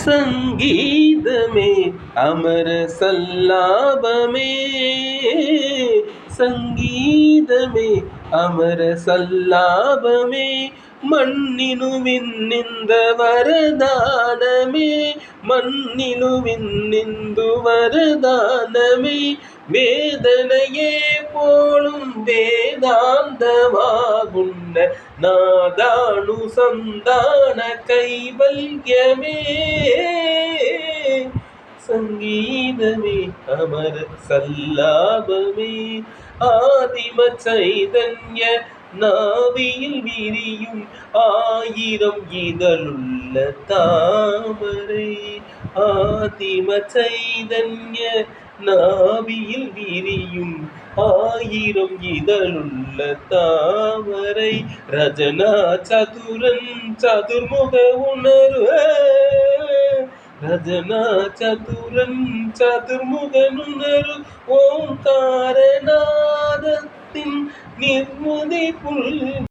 சங்கீதமே அமர சல்லாபமே, சங்கீதமே அமர சல்லாபமே, மண்ணிನು ವಿನ್ನಿಂದ ವರದಾನಮೇ, മണ്ണിനു വിന്നിന്തു വരദാനമേ, വേദനയെ പോളും വേദാന്തമാകുന്ന നാദാനുസന്ധാന കൈവല്യമേ, സംഗീതമേ അമര സല്ലാപമേ, ആദിമ ചൈതന്യ നാവിയിൽ വിരിയും ആയിരം ഇതളുള്ള താമரை, ആദിമ ചൈതന്യ നാവിയിൽ വിരിയും ആയിരം ഇതളുള്ള താമரை, രചനാ ചതുരൻ ചതുർമുഖ ഉണർവ, രചനാ ചതുരൻ ചതുർമുഖനുണരു ഓംകാരനാദത്തിൻ നിർമുതി പുൽ